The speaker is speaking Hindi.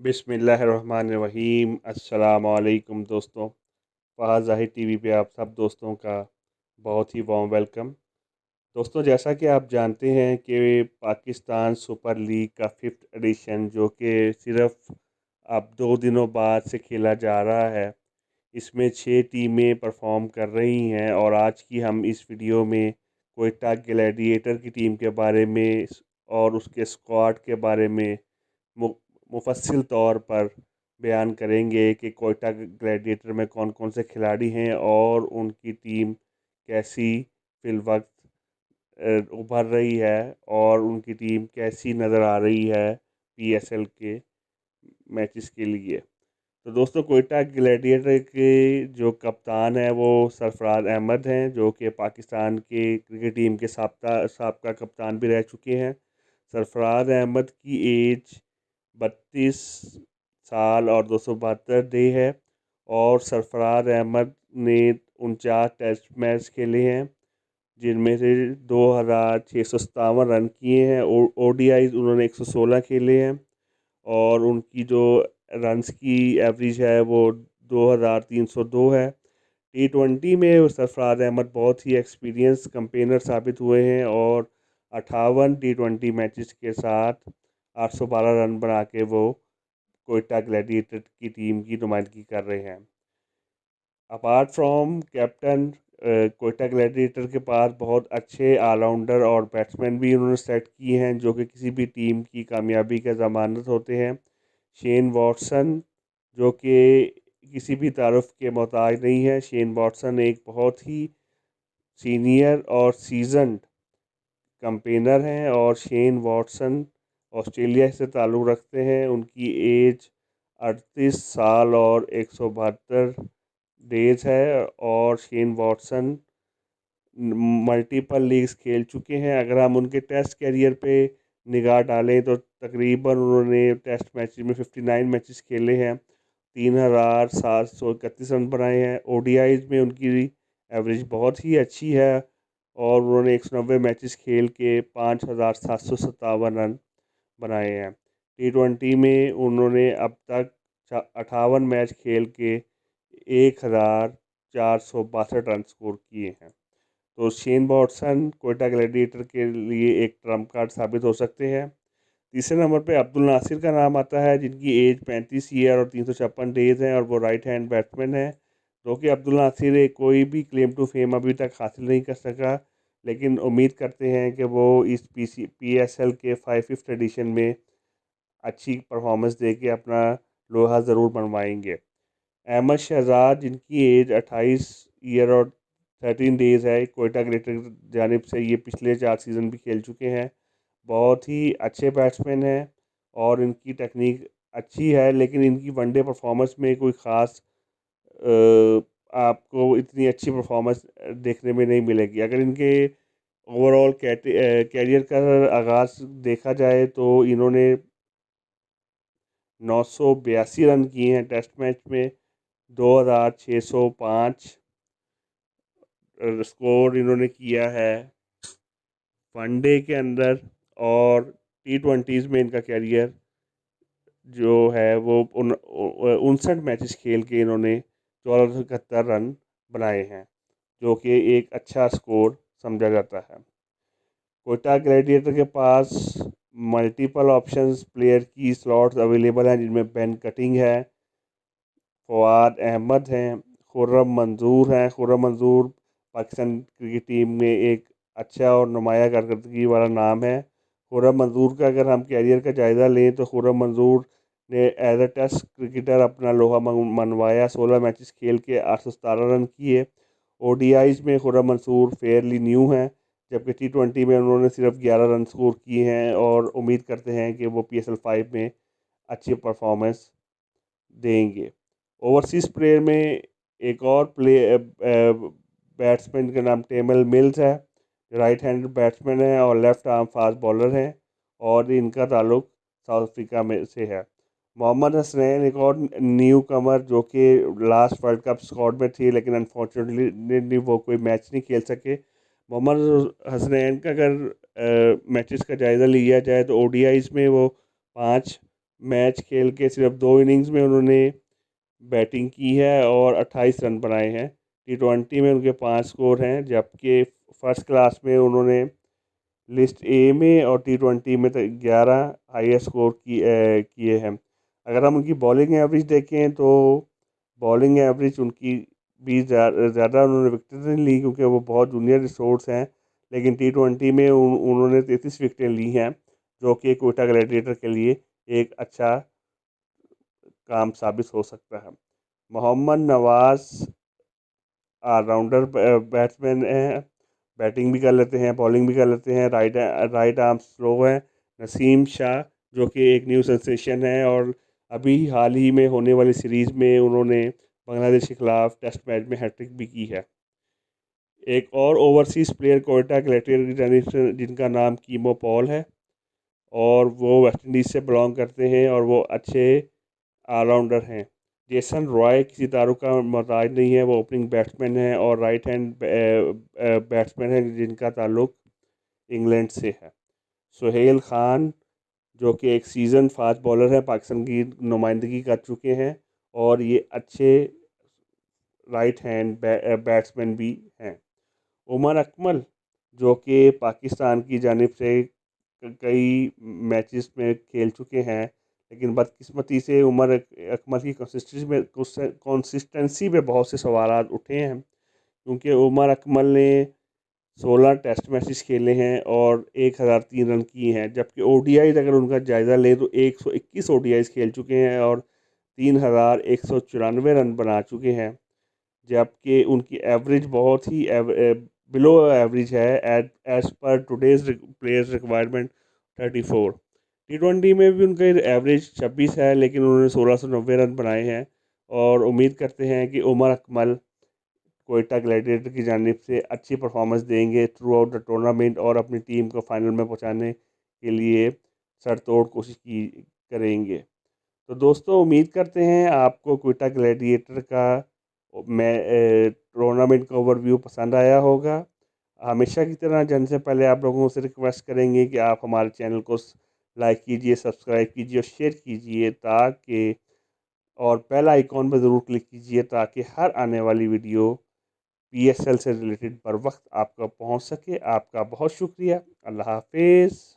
बिस्मिल्लाहिर्रहमानिर्रहीम। अस्सलाम वालेकुम दोस्तों। फ़हाद ज़ाहिद टीवी पे आप सब दोस्तों का बहुत ही वार्म वेलकम। दोस्तों, जैसा कि आप जानते हैं कि पाकिस्तान सुपर लीग का 5th एडिशन जो कि सिर्फ अब 2 दिनों बाद से खेला जा रहा है, इसमें 6 टीमें परफॉर्म कर रही हैं और आज की हम इस वीडियो में क्वेटा ग्लैडिएटर की टीम के बारे में और उसके स्क्वाड के बारे में मु मुफ़स्सिल तौर पर बयान करेंगे कि क्वेटा ग्लैडिएटर में कौन-कौन से खिलाड़ी हैं और उनकी टीम कैसी फ़िलवक़्त उभर रही है और उनकी टीम कैसी नज़र आ रही है पीएसएल के मैचेस के लिए। तो दोस्तों, क्वेटा ग्लैडिएटर के जो कप्तान हैं वो सरफराज अहमद हैं, जो कि पाकिस्तान के क्रिकेट टीम के साबका कप्तान भी रह चुके हैं। सरफराज अहमद की एज 32 साल और 272 डे है और सरफराज अहमद ने 49 टेस्ट मैच खेले हैं, जिनमें से 2657 रन किए हैं। ओडीआई उन्होंने 116 खेले हैं और उनकी जो रन्स की एवरेज है वो 2302 है। टी20 में सरफराज अहमद बहुत ही एक्सपीरियंस कैंपेनर साबित हुए हैं और 58 टी20 मैचेस के साथ 812 रन बना के वो क्वेटा ग्लैडिएटर की टीम की नुमाइंदगी कर रहे हैं। Apart from captain, Quetta gladiator के पास बहुत अच्छे ऑलराउंडर और बैट्समैन भी उन्होंने सेट किए हैं, जो कि किसी भी टीम की कामयाबी का ज़मानत होते हैं। शेन वॉटसन, जो कि किसी भी तारुफ के मोहताज नहीं है। शेन वॉटसन एक बहुत ही सीनियर और सीजन्ड कैंपेनर हैं और शेन वॉटसन ऑस्ट्रेलिया से ताल्लुक़ रखते हैं। उनकी एज 38 साल और 172 डेज़ है और शेन वॉटसन मल्टीपल लीग्स खेल चुके हैं। अगर हम उनके टेस्ट कैरियर पे निगाह डालें तो तकरीबन उन्होंने टेस्ट मैच में 59 मैचेस खेले हैं, 3731 रन बनाए हैं। ओडीआईज में उनकी एवरेज बहुत ही अच्छी है और उन्होंने 190 मैचेस खेल के 5757 रन बनाए हैं। टी20 में उन्होंने अब तक 58 मैच खेल के 1462 रन स्कोर किए हैं। तो शेन वॉटसन क्वेटा ग्लैडिएटर के लिए एक ट्रम्प कार्ड साबित हो सकते हैं। तीसरे नंबर पे अब्दुल नासिर का नाम आता है, जिनकी एज 35 ईयर और 356 डेज़ हैं और वो राइट हैंड बैट्समैन है। जो कि अब्दुल नासिर कोई भी क्लेम टू फेम अभी तक हासिल नहीं कर सका, लेकिन उम्मीद करते हैं कि वो इस पीएसएल के 5th एडिशन में अच्छी परफॉर्मेंस दे के अपना लोहा ज़रूर मनवाएंगे। अहमद शहजाद, जिनकी एज 28 ईयर और 13 डेज़ है, क्वेटा ग्रेटर जानिब से ये पिछले 4 सीज़न भी खेल चुके हैं। बहुत ही अच्छे बैट्समैन हैं और इनकी टेक्निक अच्छी है, लेकिन इनकी वनडे परफॉर्मेंस में कोई ख़ास आपको इतनी अच्छी परफॉर्मेंस देखने में नहीं मिलेगी। अगर इनके ओवरऑल कैरियर का आगाज़ देखा जाए तो इन्होंने 982 रन किए हैं टेस्ट मैच में, 2605 स्कोर इन्होंने किया है वनडे के अंदर और टी20s में इनका कैरियर जो है वो 59 मैचेस खेल के इन्होंने 1471 रन बनाए हैं, जो कि एक अच्छा स्कोर समझा जाता है। क्वेटा ग्लैडिएटर के पास मल्टीपल ऑप्शंस प्लेयर की स्लॉट्स अवेलेबल हैं, जिनमें बेन कटिंग है, फवाद अहमद हैं, खुर्रम मंजूर हैं। खुर्रम मंजूर पाकिस्तान क्रिकेट टीम में एक अच्छा और नुमाया कारकर्दगी वाला नाम है। खुर्रम मंजूर का अगर हम कैरियर का जायज़ा लें तो खुर्रम मंजूर ने एज अ टेस्ट क्रिकेटर अपना लोहा मनवाया। 16 मैचेस खेल के 817 रन किए। ओडीआईज में खुर्रम मंसूर फेयरली न्यू हैं, जबकि टी20 में उन्होंने सिर्फ 11 रन स्कोर किए हैं और उम्मीद करते हैं कि वो PSL 5 में अच्छी परफॉर्मेंस देंगे। ओवरसीज़ प्लेयर में एक और बैट्समैन का नाम टेमल मिल्स है, राइट हैंड बैट्समैन है और लेफ्ट आर्म फास्ट बॉलर हैं और इनका ताल्लुक साउथ अफ्रीका में से है। मोहम्मद हसनैन एक और न्यू कमर, जो कि लास्ट वर्ल्ड कप स्क्वाड में थी, लेकिन अनफॉर्चुनेटली वो कोई मैच नहीं खेल सके। मोहम्मद हसनैन का अगर मैचेस का जायज़ा लिया जाए तो ओडीआईज में वो 5 मैच खेल के सिर्फ 2 इनिंग्स में उन्होंने बैटिंग की है और 28 रन बनाए हैं। T20 में उनके 5 स्कोर हैं, जबकि फर्स्ट क्लास में उन्होंने लिस्ट ए में और T20 में 11 हाईएस्ट स्कोर किए हैं। अगर हम उनकी बॉलिंग एवरेज देखें तो बॉलिंग एवरेज उनकी भी ज़्यादा उन्होंने विकेट नहीं ली, क्योंकि वो बहुत जूनियर रिसोर्स हैं, लेकिन T20 में उन्होंने 33 विकेटें ली हैं, जो कि क्वेटा ग्लैडिएटर के लिए एक अच्छा काम साबित हो सकता है। मोहम्मद नवाज ऑलराउंडर बैट्समैन हैं, बैटिंग भी कर लेते हैं, बॉलिंग भी कर लेते हैं, राइट आर्म स्लो है। नसीम शाह, जो कि एक न्यू सेंसेशन है और अभी हाल ही में होने वाली सीरीज़ में उन्होंने बांग्लादेश के खिलाफ टेस्ट मैच में हैट्रिक भी की है। एक और ओवरसीज़ प्लेयर क्वेटा ग्लैडिएटर की जानिब से, जिनका नाम कीमो पॉल है, और वो वेस्ट इंडीज़ से बिलोंग करते हैं और वो अच्छे ऑलराउंडर हैं। जेसन रॉय किसी तारों का मोहताज नहीं है, वो ओपनिंग बैट्समैन है और राइट हैंड बैट्समैन है, जिनका ताल्लुक इंग्लैंड से है। सुहेल खान, जो कि एक सीज़न फास्ट बॉलर है, पाकिस्तान की नुमाइंदगी कर चुके हैं और ये अच्छे राइट हैंड बैट्समैन भी हैं। उमर अकमल, जो कि पाकिस्तान की जानिब से कई मैचेस में खेल चुके हैं, लेकिन बदकिस्मती से उमर अकमल की कंसिस्टेंसी में बहुत से सवाल उठे हैं, क्योंकि उमर अकमल ने 16 टेस्ट मैचेस खेले हैं और 1003 रन किए हैं, जबकि ओडीआईज़ अगर उनका जायज़ा लें तो 121 ओडीआईज़ खेल चुके हैं और 3194 रन बना चुके हैं, जबकि उनकी एवरेज बहुत ही बिलो एवरेज है as per today's players requirement 34। T20 में भी उनका एवरेज 26 है, लेकिन उन्होंने 1690 रन बनाए हैं और उम्मीद करते हैं कि उमर अकमल क्वेटा ग्लैडिएटर की जानिब से अच्छी परफॉर्मेंस देंगे थ्रू आउट द टूर्नामेंट और अपनी टीम को फाइनल में पहुंचाने के लिए सरतोड़ कोशिश की करेंगे। तो दोस्तों, उम्मीद करते हैं आपको क्वेटा ग्लैडिएटर का टूर्नामेंट का ओवरव्यू पसंद आया होगा। हमेशा की तरह जाने से पहले आप लोगों से रिक्वेस्ट करेंगे कि आप हमारे चैनल को लाइक कीजिए, सब्सक्राइब कीजिए और शेयर कीजिए, ताकि और बेल आइकॉन पर ज़रूर क्लिक कीजिए, ताकि हर आने वाली वीडियो PSL से रिलेटेड बर वक्त आपका पहुँच सके। आपका बहुत शुक्रिया। अल्लाह हाफिज़।